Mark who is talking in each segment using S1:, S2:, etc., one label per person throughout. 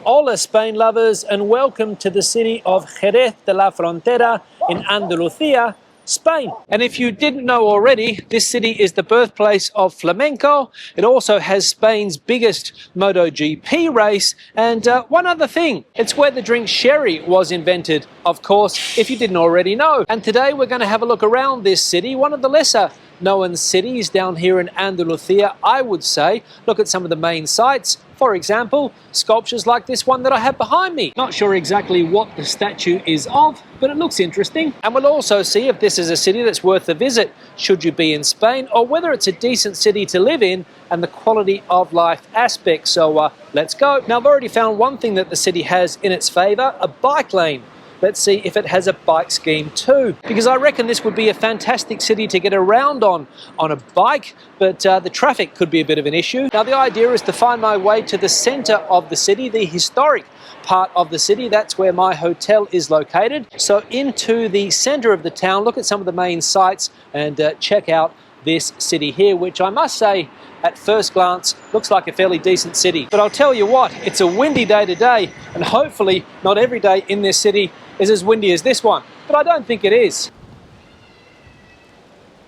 S1: Hola Spain lovers, and welcome to the city of Jerez de la Frontera in Andalucía, Spain. And if you didn't know already, this city is the birthplace of flamenco. It also has Spain's biggest MotoGP race. And one other thing, it's where the drink sherry was invented, of course, if you didn't already know. And today we're going to have a look around this city, one of the lesser known cities down here in Andalucía, I would say. Look at some of the main sites. For example, sculptures like this one that I have behind me. Not sure exactly what the statue is of, but it looks interesting. And we'll also see if this is a city that's worth a visit should you be in Spain, or whether it's a decent city to live in and the quality of life aspect. So let's go. Now I've already found one thing that the city has in its favor, a bike lane. Let's see if it has a bike scheme too, because I reckon this would be a fantastic city to get around on a bike, but the traffic could be a bit of an issue. Now the idea is to find my way to the center of the city, the historic part of the city. That's where my hotel is located. So into the center of the town, look at some of the main sites and check out this city here, which I must say at first glance looks like a fairly decent city. But I'll tell you what, it's a windy day today, and hopefully not every day in this city is as windy as this one, but I don't think it is.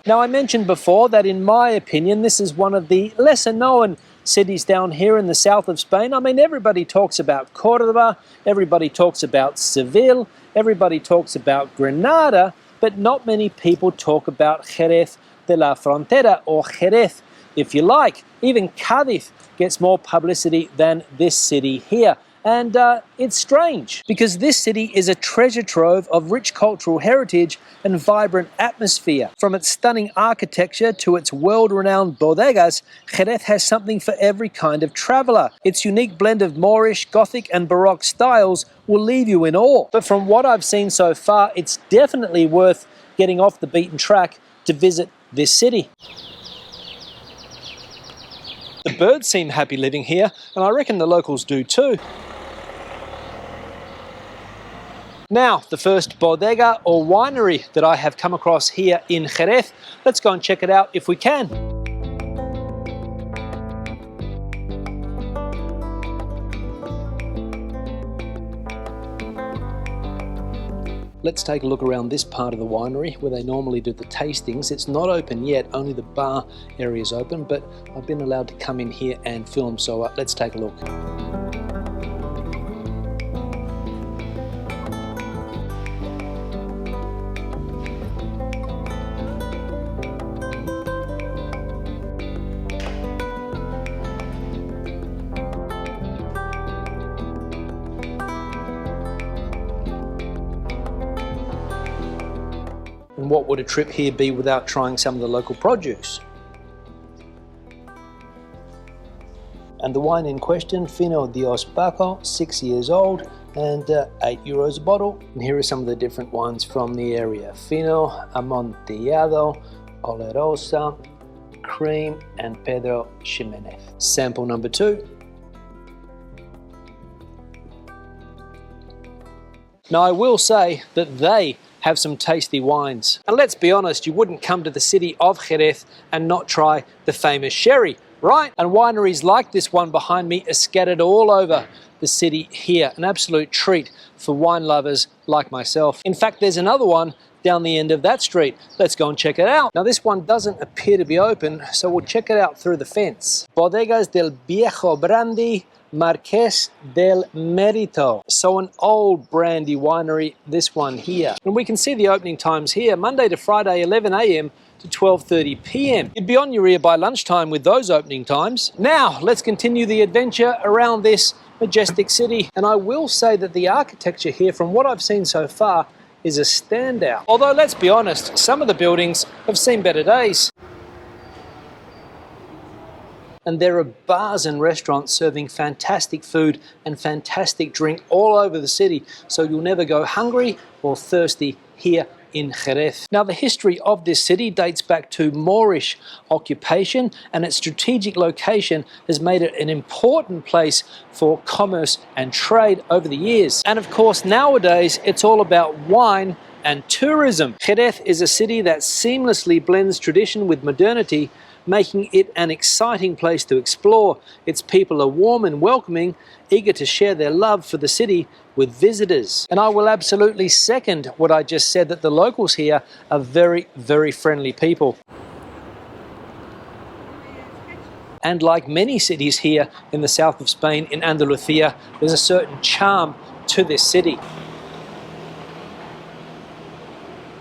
S1: Now I mentioned before that in my opinion this is one of the lesser known cities down here in the south of Spain. I mean, everybody talks about Cordoba, everybody talks about Seville, everybody talks about Granada, but not many people talk about Jerez de la Frontera, or Jerez if you like. Even Cádiz gets more publicity than this city here. And it's strange, because this city is a treasure trove of rich cultural heritage and vibrant atmosphere. From its stunning architecture to its world-renowned bodegas, Jerez has something for every kind of traveller. Its unique blend of Moorish, Gothic and Baroque styles will leave you in awe. But from what I've seen so far, it's definitely worth getting off the beaten track to visit this city. The birds seem happy living here, and I reckon the locals do too. Now, the first bodega or winery that I have come across here in Jerez. Let's go and check it out if we can. Let's take a look around this part of the winery where they normally do the tastings. It's not open yet, only the bar area is open, but I've been allowed to come in here and film, so let's take a look. And what would a trip here be without trying some of the local produce? And the wine in question, Fino Dios Paco, 6 years old and €8 a bottle. And here are some of the different wines from the area. Fino, Amontillado, Olerosa, Cream and Pedro Ximenez. Sample number 2. Now I will say that they have some tasty wines. And let's be honest, you wouldn't come to the city of Jerez and not try the famous sherry, right? And wineries like this one behind me are scattered all over the city here. An absolute treat for wine lovers like myself. In fact, there's another one down the end of that street. Let's go and check it out. Now this one doesn't appear to be open, so we'll check it out through the fence. Bodegas del Viejo Brandy, Marqués del Mérito. So an old brandy winery, this one here. And we can see the opening times here, Monday to Friday, 11 a.m. to 12:30 p.m. You'd be on your ear by lunchtime with those opening times. Now, let's continue the adventure around this majestic city. And I will say that the architecture here, from what I've seen so far, is a standout. Although, let's be honest, some of the buildings have seen better days. And there are bars and restaurants serving fantastic food and fantastic drink all over the city, so you'll never go hungry or thirsty here in Jerez. Now the history of this city dates back to Moorish occupation, and its strategic location has made it an important place for commerce and trade over the years. And of course nowadays it's all about wine and tourism. Jerez is a city that seamlessly blends tradition with modernity, making it an exciting place to explore. Its people are warm and welcoming, eager to share their love for the city with visitors. And I will absolutely second what I just said, that the locals here are very, very friendly people. And like many cities here in the south of Spain, in Andalucía, there's a certain charm to this city.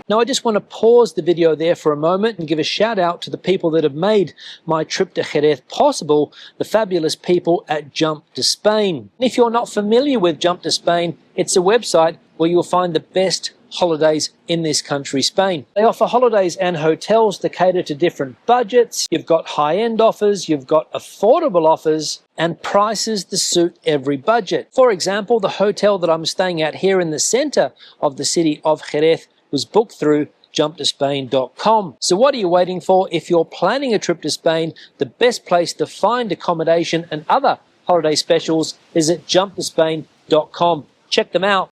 S1: Now I just want to pause the video there for a moment and give a shout out to the people that have made my trip to Jerez possible, the fabulous people at Jump to Spain. If you're not familiar with Jump to Spain, it's a website where you'll find the best holidays in this country, Spain. They offer holidays and hotels to cater to different budgets. You've got high-end offers, you've got affordable offers, and prices to suit every budget. For example, the hotel that I'm staying at here in the center of the city of Jerez was booked through jumptospain.com. So what are you waiting for? If you're planning a trip to Spain, the best place to find accommodation and other holiday specials is at jumptospain.com. Check them out.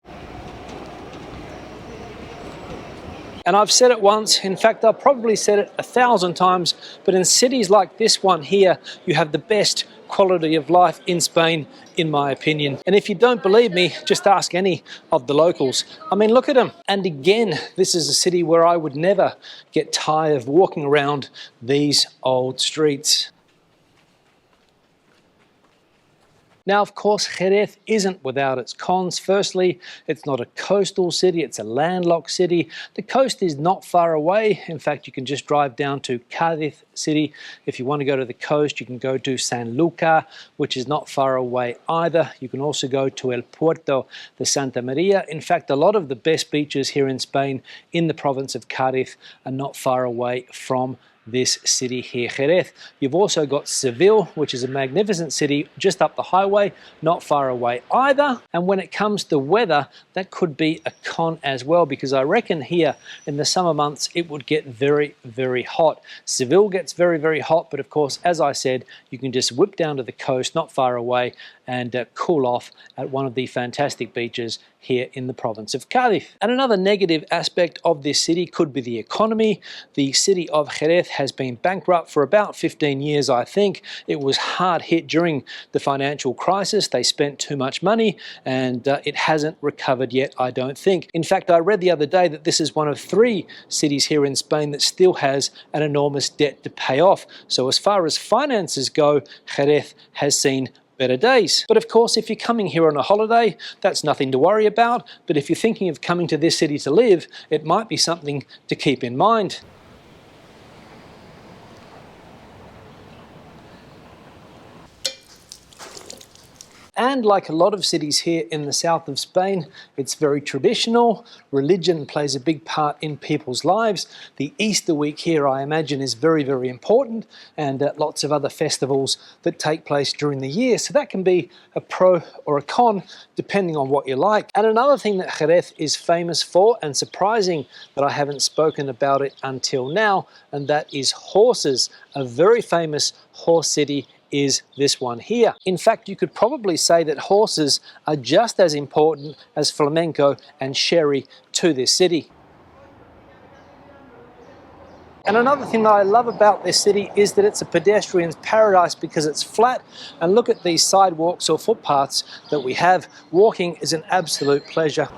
S1: And I've said it once, in fact I've probably said it 1,000 times, but in cities like this one here, you have the best quality of life in Spain, in my opinion. And if you don't believe me, just ask any of the locals. I mean, look at them. And again, this is a city where I would never get tired of walking around these old streets. Now, of course, Jerez isn't without its cons. Firstly, it's not a coastal city, it's a landlocked city. The coast is not far away. In fact, you can just drive down to Cádiz city. If you want to go to the coast, you can go to Sanlúcar, which is not far away either. You can also go to El Puerto de Santa Maria. In fact, a lot of the best beaches here in Spain, in the province of Cádiz, are not far away from this city here, Jerez. You've also got Seville, which is a magnificent city just up the highway, not far away either. And when it comes to weather, that could be a con as well, because I reckon here in the summer months it would get very, very hot. Seville gets very, very hot, but of course, as I said, you can just whip down to the coast not far away and cool off at one of the fantastic beaches here in the province of Cádiz. And another negative aspect of this city could be the economy. The city of Jerez has been bankrupt for about 15 years, I think. It was hard hit during the financial crisis. They spent too much money and it hasn't recovered yet, I don't think. In fact, I read the other day that this is one of 3 cities here in Spain that still has an enormous debt to pay off. So as far as finances go, Jerez has seen better days. But of course, if you're coming here on a holiday, that's nothing to worry about. But if you're thinking of coming to this city to live, it might be something to keep in mind. And like a lot of cities here in the south of Spain, it's very traditional. Religion plays a big part in people's lives. The Easter week here, I imagine, is very, very important, and lots of other festivals that take place during the year. So that can be a pro or a con, depending on what you like. And another thing that Jerez is famous for, and surprising that I haven't spoken about it until now, and that is horses. A very famous horse city is this one here. In fact, you could probably say that horses are just as important as flamenco and sherry to this city. And another thing that I love about this city is that it's a pedestrian's paradise because it's flat, and look at these sidewalks or footpaths that we have. Walking is an absolute pleasure.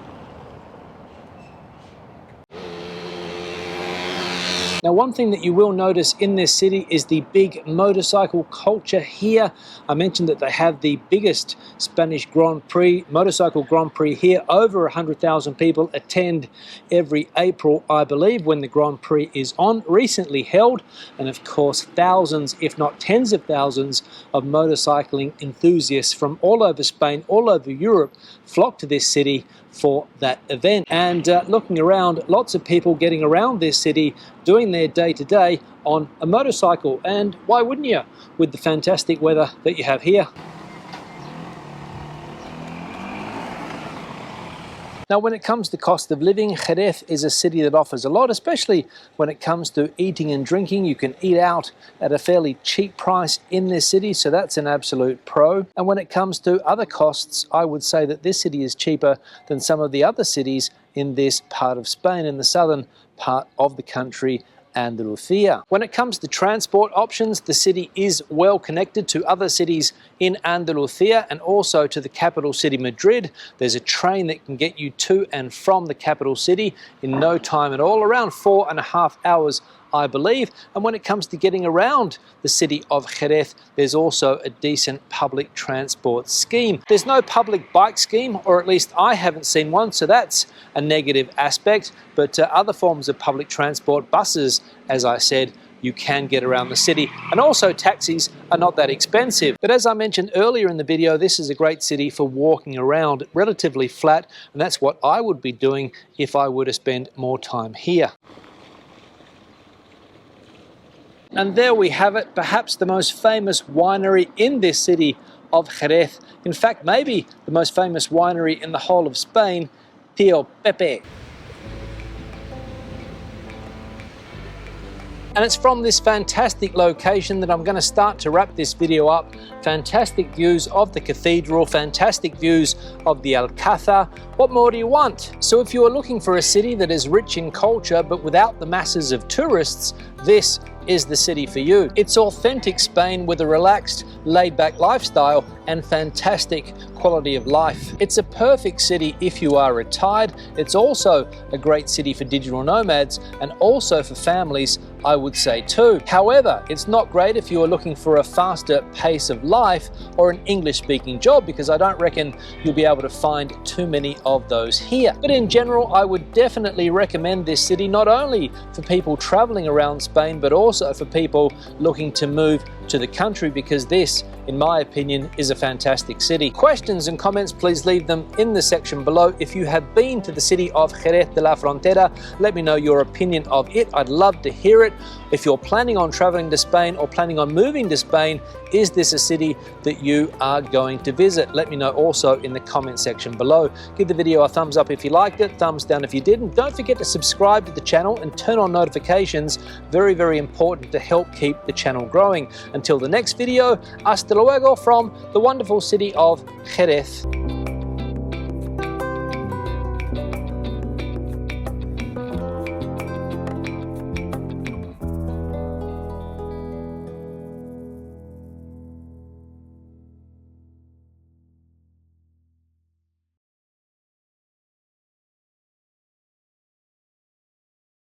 S1: Now, one thing that you will notice in this city is the big motorcycle culture here. I mentioned that they have the biggest Spanish Grand Prix, motorcycle Grand Prix here. Over 100,000 people attend every April, I believe, when the Grand Prix is on, recently held. And of course, thousands, if not tens of thousands, of motorcycling enthusiasts from all over Spain, all over Europe, flock to this city for that event. And looking around, lots of people getting around this city, doing their day-to-day on a motorcycle. And why wouldn't you, with the fantastic weather that you have here? Now, when it comes to cost of living, Jerez is a city that offers a lot, especially when it comes to eating and drinking. You can eat out at a fairly cheap price in this city, so that's an absolute pro. And when it comes to other costs, I would say that this city is cheaper than some of the other cities in this part of Spain, in the southern part of the country Andalucía. When it comes to transport options, the city is well connected to other cities in Andalucía and also to the capital city Madrid. There's a train that can get you to and from the capital city in no time at all, around 4.5 hours, I believe. And when it comes to getting around the city of Jerez, there's also a decent public transport scheme. There's no public bike scheme, or at least I haven't seen one, so that's a negative aspect. But other forms of public transport, buses, as I said, you can get around the city, and also taxis are not that expensive. But as I mentioned earlier in the video, this is a great city for walking around, relatively flat, and that's what I would be doing if I were to spend more time here. And there we have it, perhaps the most famous winery in this city of Jerez. In fact, maybe the most famous winery in the whole of Spain, Tío Pepe. And it's from this fantastic location that I'm going to start to wrap this video up. Fantastic views of the cathedral, fantastic views of the Alcázar. What more do you want? So if you are looking for a city that is rich in culture but without the masses of tourists, this is the city for you. It's authentic Spain with a relaxed, laid-back lifestyle and fantastic quality of life. It's a perfect city if you are retired. It's also a great city for digital nomads and also for families, I would say too. However, it's not great if you are looking for a faster pace of life or an English-speaking job, because I don't reckon you'll be able to find too many of those here. But in general, I would definitely recommend this city, not only for people traveling around Spain, but also for people looking to move to the country, because this, in my opinion, is a fantastic city. Questions and comments, please leave them in the section below. If you have been to the city of Jerez de la Frontera, let me know your opinion of it. I'd love to hear it. If you're planning on traveling to Spain or planning on moving to Spain, is this a city that you are going to visit? Let me know also in the comment section below. Give the video a thumbs up if you liked it, thumbs down if you didn't. Don't forget to subscribe to the channel and turn on notifications. Very, very important to help keep the channel growing. Until the next video, hasta luego from the wonderful city of Jerez.